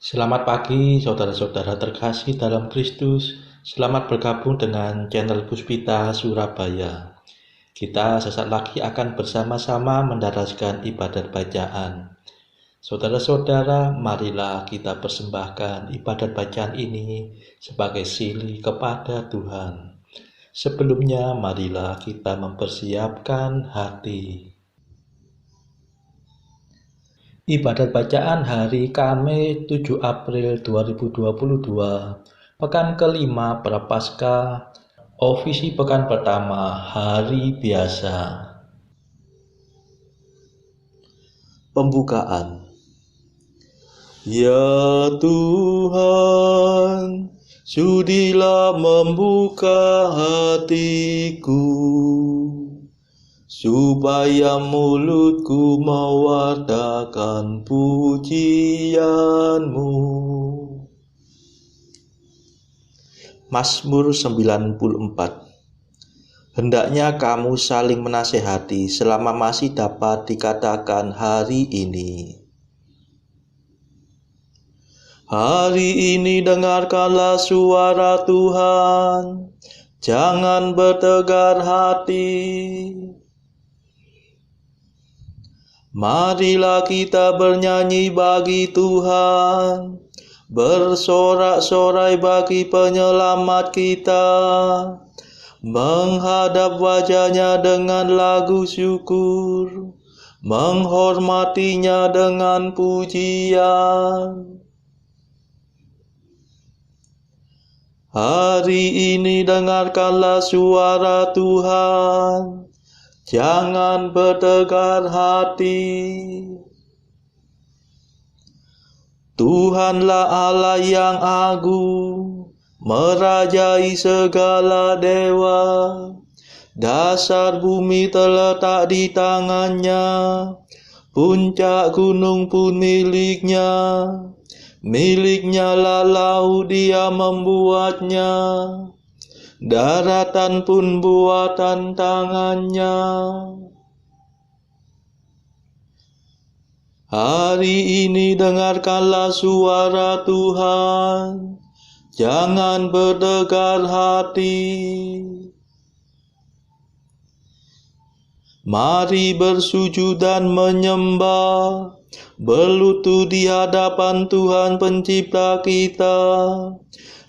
Selamat pagi, saudara-saudara terkasih dalam Kristus. Selamat bergabung dengan channel Puspita Surabaya. Kita sesaat lagi akan bersama-sama mendaraskan ibadat bacaan. Saudara-saudara, marilah kita persembahkan ibadat bacaan ini sebagai sili kepada Tuhan. Sebelumnya, marilah kita mempersiapkan hati. Ibadat bacaan hari Kamis 7 April 2022, pekan kelima Prapaskah, ofisi pekan pertama, hari biasa. Pembukaan. Ya Tuhan, sudilah membuka hatiku, supaya mulutku mewartakan pujian-Mu. Mazmur 94. Hendaknya kamu saling menasehati selama masih dapat dikatakan hari ini. Hari ini dengarkanlah suara Tuhan, jangan bertegar hati. Marilah kita bernyanyi bagi Tuhan, bersorak-sorai bagi penyelamat kita, menghadap wajah-Nya dengan lagu syukur, menghormatinya dengan pujian. Hari ini dengarkanlah suara Tuhan, jangan bertegar hati. Tuhanlah Allah yang agung, merajai segala dewa. Dasar bumi terletak di tangan-Nya, puncak gunung pun milik-Nya. Milik-Nya lah laut, Dia membuatnya, daratan pun buatan tangan-Nya. Hari ini dengarkanlah suara Tuhan, jangan bertegar hati. Mari bersujud dan menyembah, berlutut di hadapan Tuhan Pencipta kita.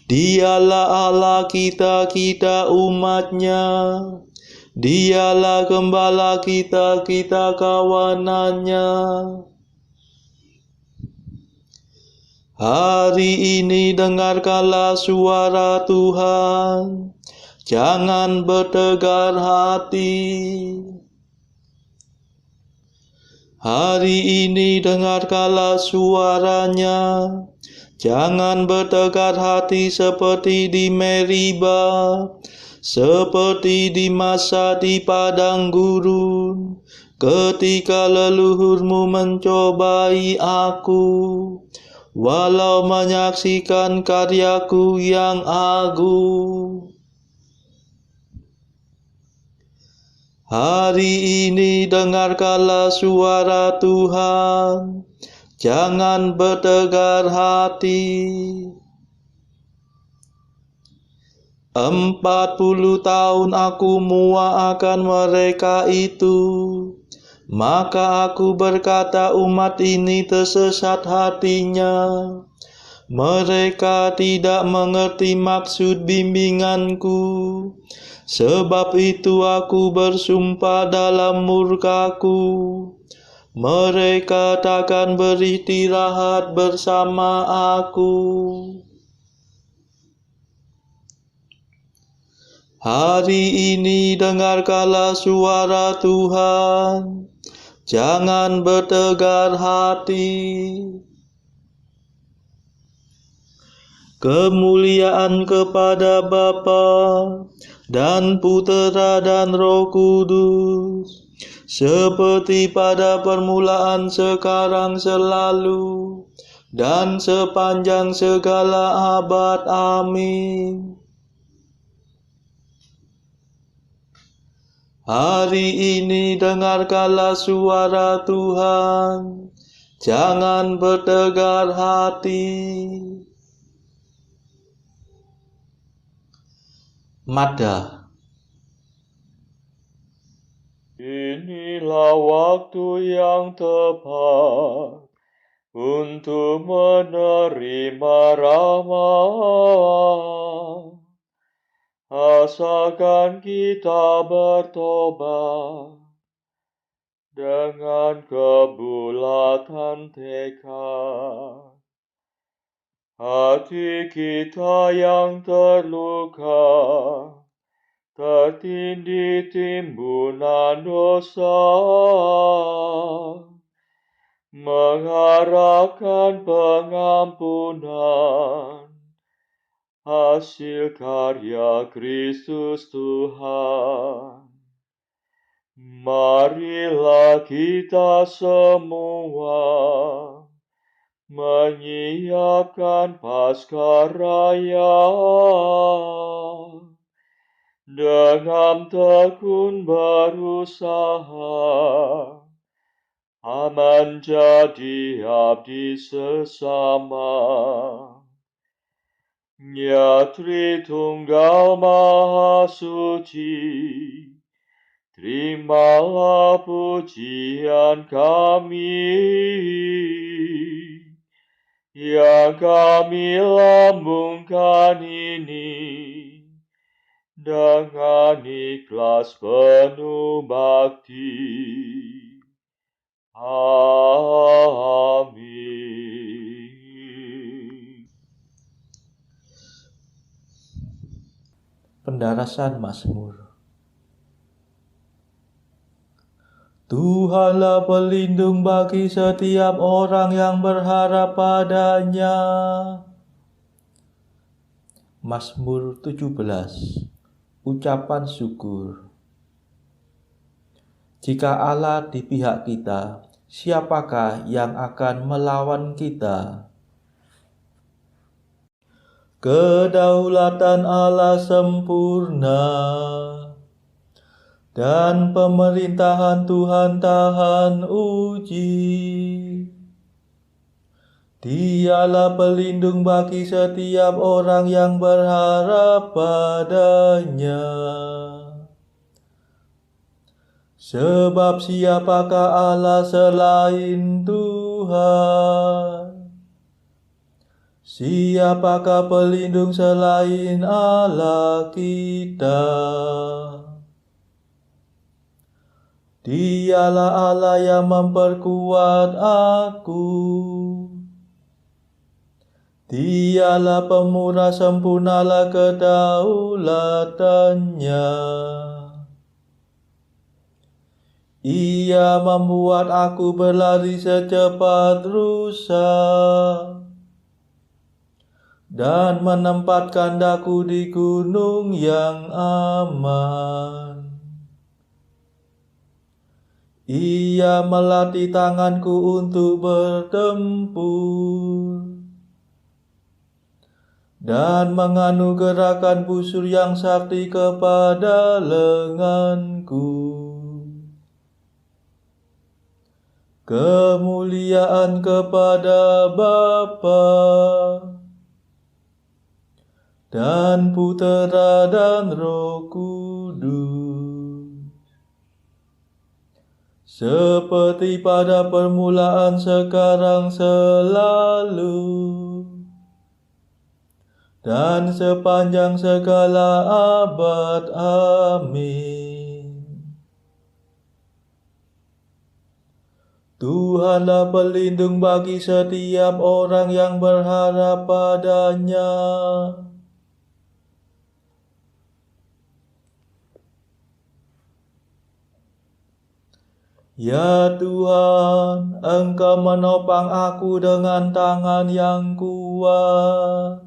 Dialah Allah kita, kita umat-Nya. Dialah gembala kita, kita kawanan-Nya. Hari ini dengarkanlah suara Tuhan, jangan bertegar hati. Hari ini dengarkanlah suara-Nya, jangan bertegar hati seperti di Meriba, seperti di masa di padang gurun, ketika leluhurmu mencobai aku, walau menyaksikan karyaku yang agung. Hari ini dengarkanlah suara Tuhan, jangan bertegar hati. 40 tahun aku muak akan mereka itu, maka aku berkata umat ini tersesat hatinya. Mereka tidak mengerti maksud bimbinganku. Sebab itu aku bersumpah dalam murkaku, mereka takkan beristirahat bersama aku. Hari ini dengarkanlah suara Tuhan, jangan bertegar hati. Kemuliaan kepada Bapa dan Putera dan Roh Kudus, seperti pada permulaan, sekarang, selalu, dan sepanjang segala abad. Amin. Hari ini dengarkanlah suara Tuhan, jangan bertegar hati. Mada. Inilah waktu yang tepat untuk menerima rahmat. Asalkan kita bertobat dengan kebulatan tekad. Hati kita yang terluka, tertindih timbunan dosa, mengharapkan pengampunan, hasil karya Kristus Tuhan. Marilah kita semua menyiapkan Paskaraya dengan tekun berusaha menjadi abdi sesama. Ya Tritunggal Maha Suci, terimalah pujian kami yang kami lambungkan ini dengan ikhlas penuh bakti. Amin. Pendarasan Mazmur. Tuhanlah pelindung bagi setiap orang yang berharap padanya. Mazmur 17. Ucapan syukur. Jika Allah di pihak kita, siapakah yang akan melawan kita? Kedaulatan Allah sempurna, dan pemerintahan Tuhan tahan uji. Dialah pelindung bagi setiap orang yang berharap padanya. Sebab siapakah Allah selain Tuhan? Siapakah pelindung selain Allah kita? Dialah Allah yang memperkuat aku. Dialah pemurah, sempurnalah kedaulatannya. Ia membuat aku berlari secepat rusa dan menempatkan daku di gunung yang aman. Ia melatih tanganku untuk bertempur dan menganugerahkan busur yang sakti kepada lenganku. Kemuliaan kepada Bapa dan Putera dan Roh Kudus, seperti pada permulaan, sekarang, selalu, dan sepanjang segala abad. Amin. Tuhanlah pelindung bagi setiap orang yang berharap padanya. Ya Tuhan, Engkau menopang aku dengan tangan yang kuat.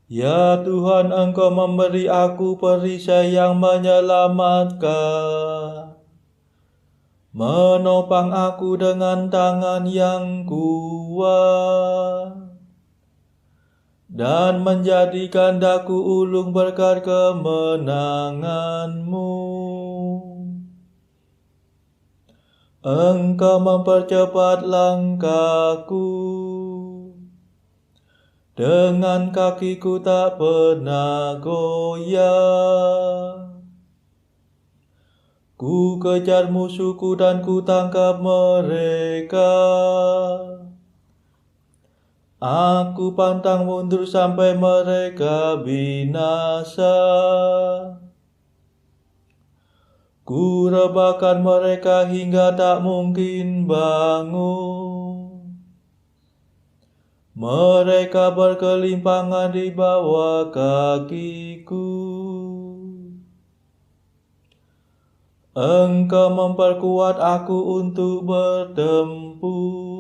Ya Tuhan, Engkau memberi aku perisai yang menyelamatkan. Menopang aku dengan tangan yang kuat, dan menjadikan daku ulung berkat kemenangan-Mu. Engkau mempercepat langkahku, dengan kakiku tak pernah goyah. Ku kejar musuhku dan ku tangkap mereka. Aku pantang mundur sampai mereka binasa. Ku rebahkan mereka hingga tak mungkin bangun. Mereka berkelimpangan di bawah kakiku. Engkau memperkuat aku untuk bertempur.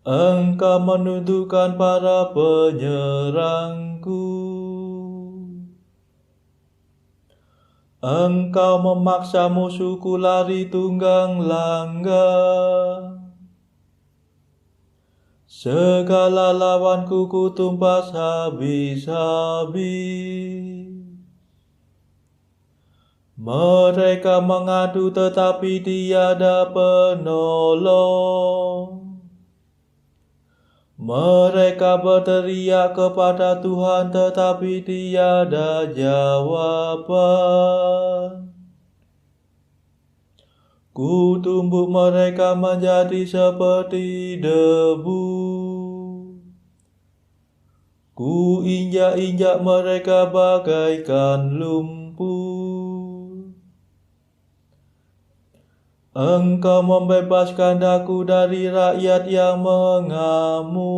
Engkau menundukkan para penyerangku. Engkau memaksa musuhku lari tunggang langgang. Segala lawanku ku tumpas habis-habis. Mereka mengadu tetapi tiada penolong. Mereka berteriak kepada Tuhan tetapi tiada jawaban. Ku tumbuk mereka menjadi seperti debu. Ku injak-injak mereka bagaikan lumpur. Engkau membebaskan aku dari rakyat yang mengamuk,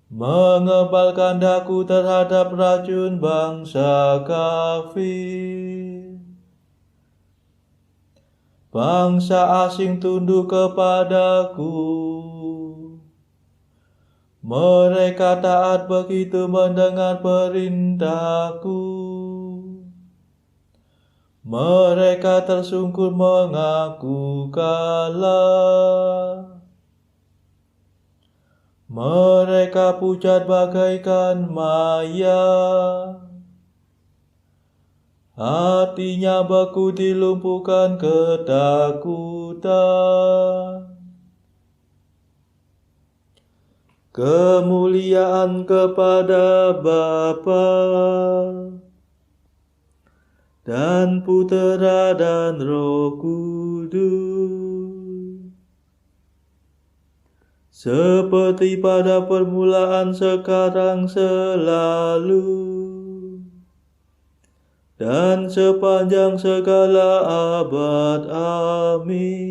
mengebalkan daku terhadap racun bangsa kafir. Bangsa asing tunduk kepadaku. Mereka taat begitu mendengar perintahku. Mereka tersungkur mengaku kalah. Mereka pucat bagaikan maya. Hatinya beku dilumpuhkan ketakutan. Kemuliaan kepada Bapa dan Putera dan Roh Kudus, seperti pada permulaan, sekarang, selalu, dan sepanjang segala abad. Amin.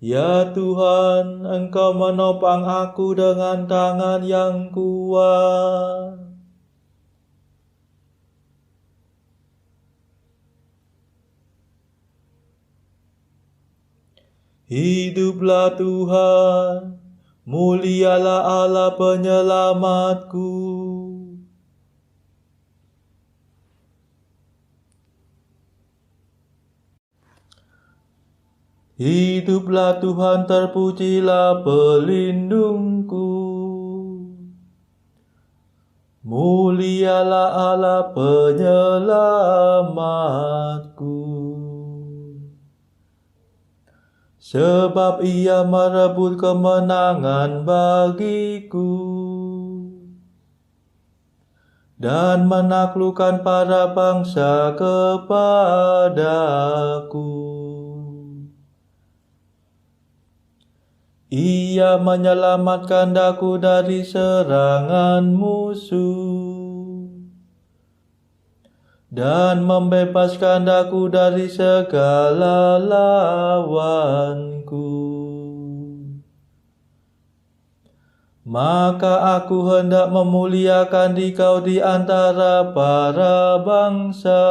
Ya Tuhan, Engkau menopang aku dengan tangan yang kuat. Hiduplah Tuhan, mulialah Allah penyelamatku. Hiduplah Tuhan, terpujilah pelindungku. Mulialah Allah penyelamatku. Sebab Ia merebut kemenangan bagiku dan menaklukkan para bangsa kepadaku. Ia menyelamatkan daku dari serangan musuh dan membebaskan daku dari segala lawanku. Maka aku hendak memuliakan Dikau di antara para bangsa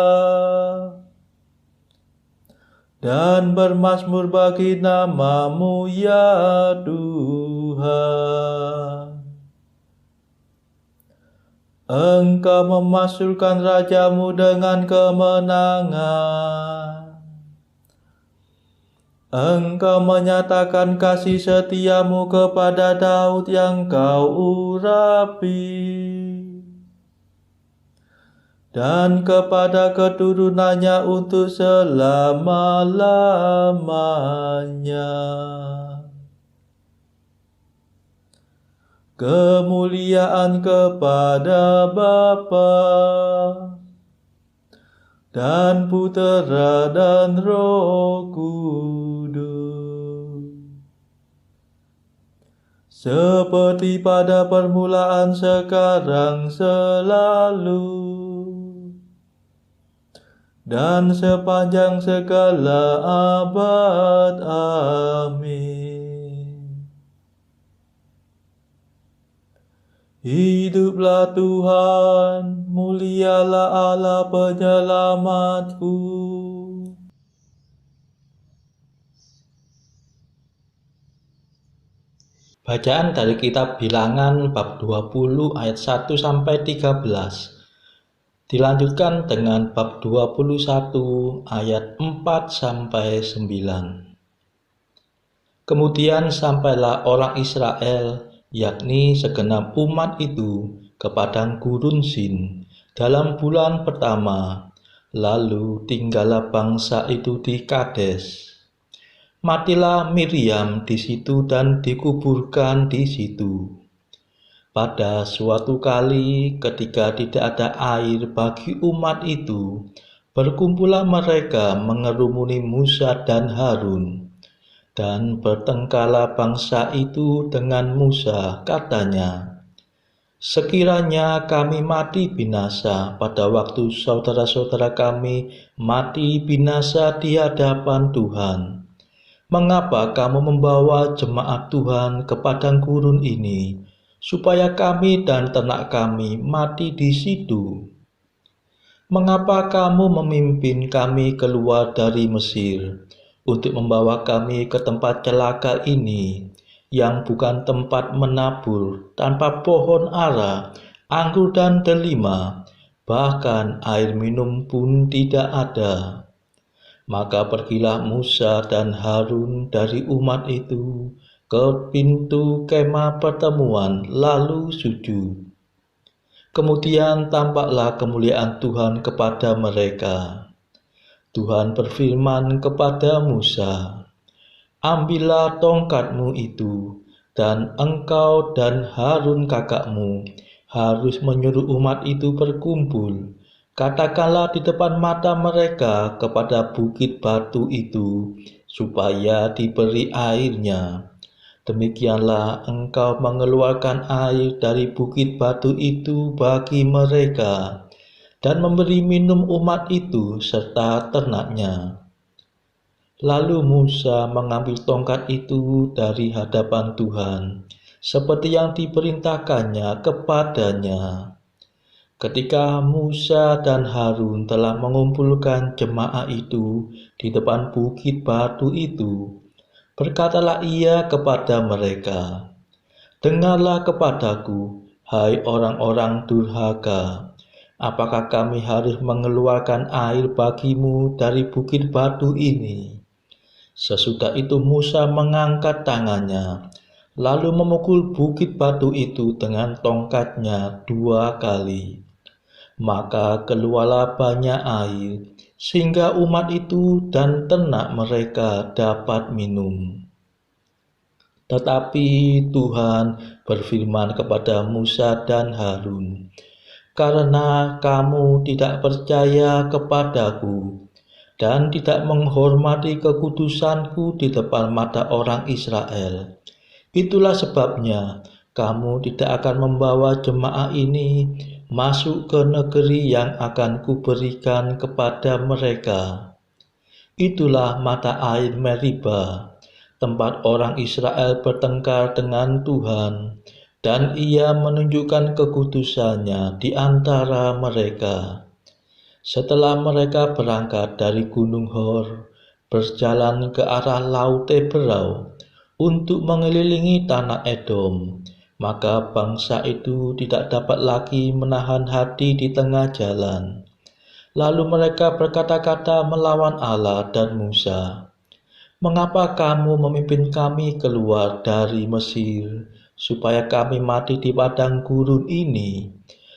dan bermazmur bagi nama-Mu, ya Tuhan. Engkau memasukkan rajamu dengan kemenangan. Engkau menyatakan kasih setiamu kepada Daud yang kau urapi, dan kepada keturunannya untuk selama-lamanya. Kemuliaan kepada Bapa dan Putera dan Roh Kudus, seperti pada permulaan, sekarang, selalu, dan sepanjang segala abad. Amin. Hiduplah Tuhan, mulialah Allah penyelamatku. Bacaan dari kitab Bilangan bab 20 ayat 1 sampai 13. Dilanjutkan dengan bab 21 ayat 4 sampai 9. Kemudian sampailah orang Israel, yakni segenap umat itu, ke padang gurun Sin dalam bulan pertama. Lalu tinggallah bangsa itu di Kades. Matilah Miriam di situ dan dikuburkan di situ. Pada suatu kali ketika tidak ada air bagi umat itu, berkumpullah mereka mengerumuni Musa dan Harun. Dan bertengkarlah bangsa itu dengan Musa, katanya, "Sekiranya kami mati binasa pada waktu saudara-saudara kami mati binasa di hadapan Tuhan, mengapa kamu membawa jemaat Tuhan ke padang gurun ini, supaya kami dan ternak kami mati di situ? Mengapa kamu memimpin kami keluar dari Mesir untuk membawa kami ke tempat celaka ini, yang bukan tempat menabur, tanpa pohon ara, anggur dan delima, bahkan air minum pun tidak ada?" Maka pergilah Musa dan Harun dari umat itu ke pintu kemah pertemuan, lalu sujud. Kemudian tampaklah kemuliaan Tuhan kepada mereka. Tuhan berfirman kepada Musa, "Ambillah tongkatmu itu, dan engkau dan Harun kakakmu harus menyuruh umat itu berkumpul. Katakanlah di depan mata mereka kepada bukit batu itu, supaya diberi airnya. Demikianlah engkau mengeluarkan air dari bukit batu itu bagi mereka, dan memberi minum umat itu serta ternaknya." Lalu Musa mengambil tongkat itu dari hadapan Tuhan, seperti yang diperintahkannya kepadanya. Ketika Musa dan Harun telah mengumpulkan jemaah itu di depan bukit batu itu, berkatalah ia kepada mereka, "Dengarlah kepadaku, hai orang-orang durhaka. Apakah kami harus mengeluarkan air bagimu dari bukit batu ini?" Sesudah itu Musa mengangkat tangannya, lalu memukul bukit batu itu dengan tongkatnya 2 kali. Maka keluarlah banyak air, sehingga umat itu dan ternak mereka dapat minum. Tetapi Tuhan berfirman kepada Musa dan Harun, "Karena kamu tidak percaya kepadaku dan tidak menghormati kekudusanku di depan mata orang Israel, itulah sebabnya kamu tidak akan membawa jemaah ini masuk ke negeri yang akan kuberikan kepada mereka." Itulah mata air Meriba, tempat orang Israel bertengkar dengan Tuhan, dan ia menunjukkan kekudusannya di antara mereka. Setelah mereka berangkat dari Gunung Hor, berjalan ke arah Laut Teberau untuk mengelilingi tanah Edom, maka bangsa itu tidak dapat lagi menahan hati di tengah jalan. Lalu mereka berkata-kata melawan Allah dan Musa, Mengapa kamu memimpin kami keluar dari Mesir, supaya kami mati di padang gurun ini?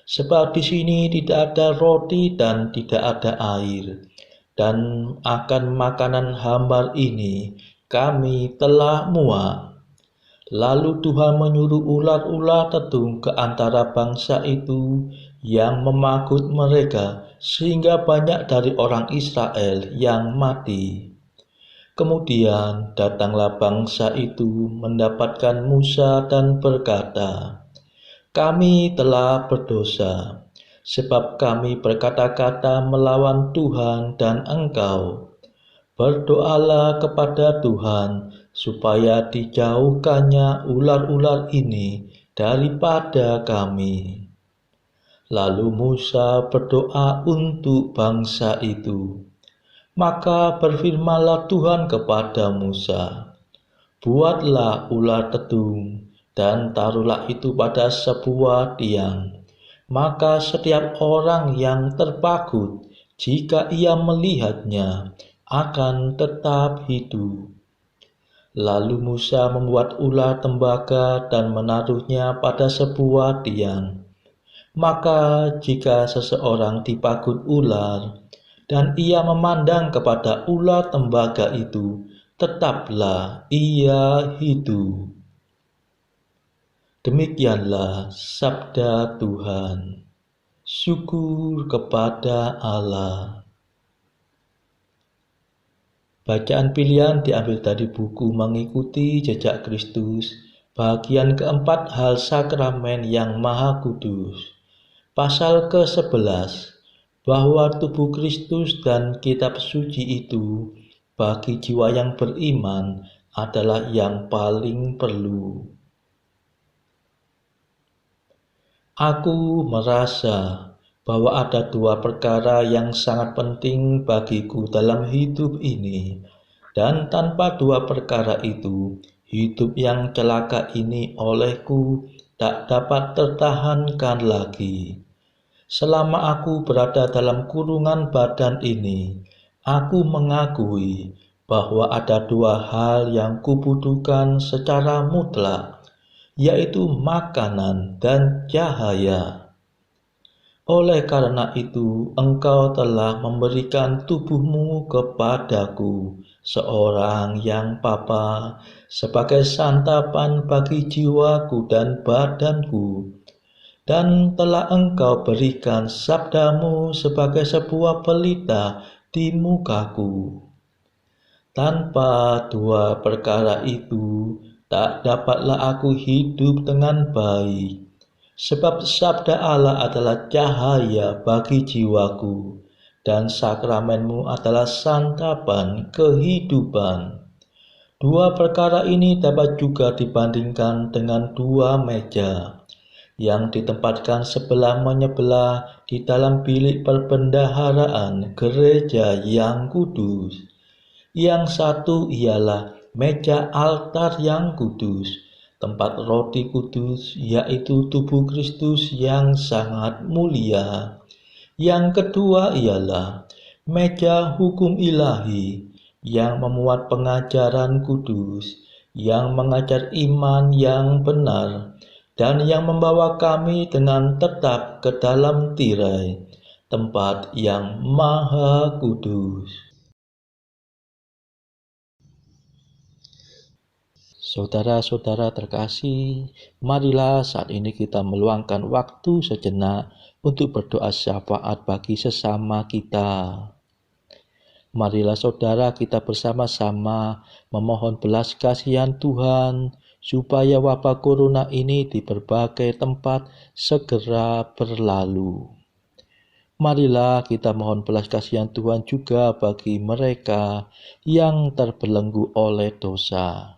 Sebab di sini tidak ada roti dan tidak ada air, dan akan makanan hambar ini kami telah muak. Lalu Tuhan menyuruh ular-ular tetung ke antara bangsa itu yang memagut mereka, sehingga banyak dari orang Israel yang mati. Kemudian datanglah bangsa itu mendapatkan Musa dan berkata, "Kami telah berdosa, sebab kami berkata-kata melawan Tuhan dan Engkau. Berdoalah kepada Tuhan, supaya dijauhkannya ular-ular ini daripada kami." Lalu Musa berdoa untuk bangsa itu. Maka berfirmanlah Tuhan kepada Musa, "Buatlah ular tetung, dan taruhlah itu pada sebuah tiang. Maka setiap orang yang terpagut, jika ia melihatnya, akan tetap hidup." Lalu Musa membuat ular tembaga dan menaruhnya pada sebuah tiang. Maka jika seseorang dipagut ular, dan ia memandang kepada ular tembaga itu, tetaplah ia hidup. Demikianlah sabda Tuhan. Syukur kepada Allah. Bacaan pilihan diambil dari buku Mengikuti Jejak Kristus, bagian keempat, Hal Sakramen yang Maha Kudus. Pasal ke-11, bahwa tubuh Kristus dan kitab suci itu bagi jiwa yang beriman adalah yang paling perlu. Aku merasa bahwa ada dua perkara yang sangat penting bagiku dalam hidup ini, dan tanpa dua perkara itu, hidup yang celaka ini olehku tak dapat tertahankan lagi. Selama aku berada dalam kurungan badan ini, aku mengakui bahwa ada dua hal yang kubutuhkan secara mutlak, yaitu makanan dan cahaya. Oleh karena itu, Engkau telah memberikan tubuhmu kepadaku, seorang yang papa, sebagai santapan bagi jiwaku dan badanku. Dan telah Engkau berikan sabdamu sebagai sebuah pelita di mukaku. Tanpa dua perkara itu, tak dapatlah aku hidup dengan baik. Sebab sabda Allah adalah cahaya bagi jiwaku, dan sakramenmu adalah santapan kehidupan. Dua perkara ini dapat juga dibandingkan dengan dua meja yang ditempatkan sebelah menyebelah di dalam bilik perbendaharaan gereja yang kudus. Yang satu ialah meja altar yang kudus, tempat roti kudus, yaitu tubuh Kristus yang sangat mulia. Yang kedua ialah meja hukum ilahi yang memuat pengajaran kudus, yang mengajar iman yang benar, dan yang membawa kami dengan tetap ke dalam tirai, tempat yang maha kudus. Saudara-saudara terkasih, marilah saat ini kita meluangkan waktu sejenak untuk berdoa syafaat bagi sesama kita. Marilah saudara kita bersama-sama memohon belas kasihan Tuhan supaya wabah corona ini di berbagai tempat segera berlalu. Marilah kita mohon belas kasihan Tuhan juga bagi mereka yang terbelenggu oleh dosa.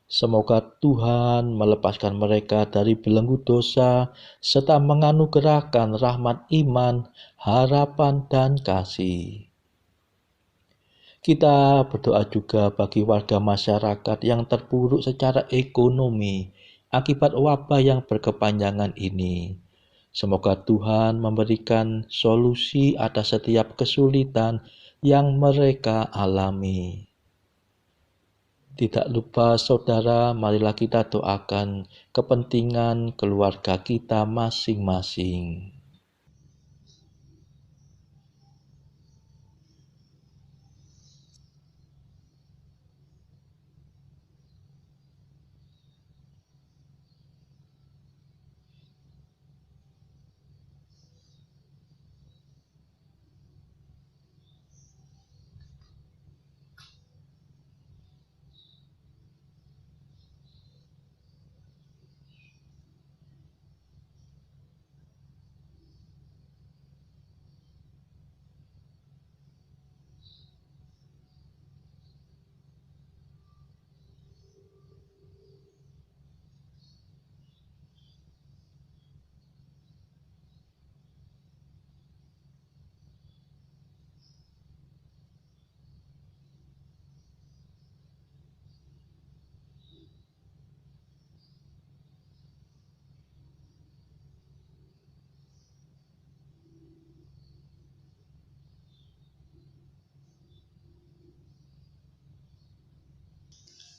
Semoga Tuhan melepaskan mereka dari belenggu dosa serta menganugerahkan rahmat iman, harapan, dan kasih. Kita berdoa juga bagi warga masyarakat yang terpuruk secara ekonomi akibat wabah yang berkepanjangan ini. Semoga Tuhan memberikan solusi atas setiap kesulitan yang mereka alami. Tidak lupa saudara, marilah kita doakan kepentingan keluarga kita masing-masing.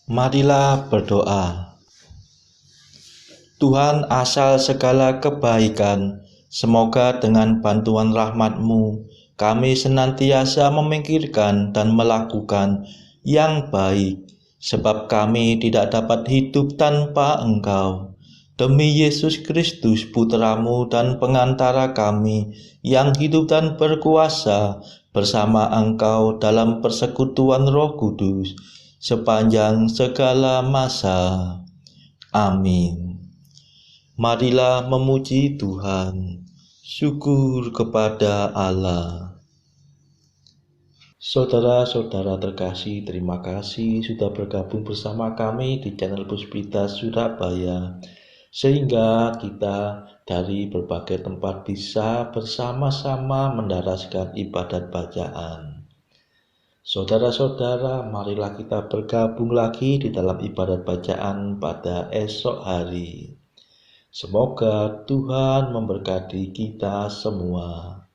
Marilah berdoa. Tuhan asal segala kebaikan, semoga dengan bantuan rahmat-Mu, kami senantiasa memikirkan dan melakukan yang baik, sebab kami tidak dapat hidup tanpa Engkau. Demi Yesus Kristus, Putra-Mu dan pengantara kami, yang hidup dan berkuasa bersama Engkau dalam persekutuan Roh Kudus, sepanjang segala masa. Amin. Marilah memuji Tuhan. Syukur kepada Allah. Saudara-saudara terkasih, terima kasih sudah bergabung bersama kami di channel Puspita Surabaya, sehingga kita dari berbagai tempat bisa bersama-sama mendaraskan ibadat bacaan. Saudara-saudara, marilah kita bergabung lagi di dalam ibadat bacaan pada esok hari. Semoga Tuhan memberkati kita semua.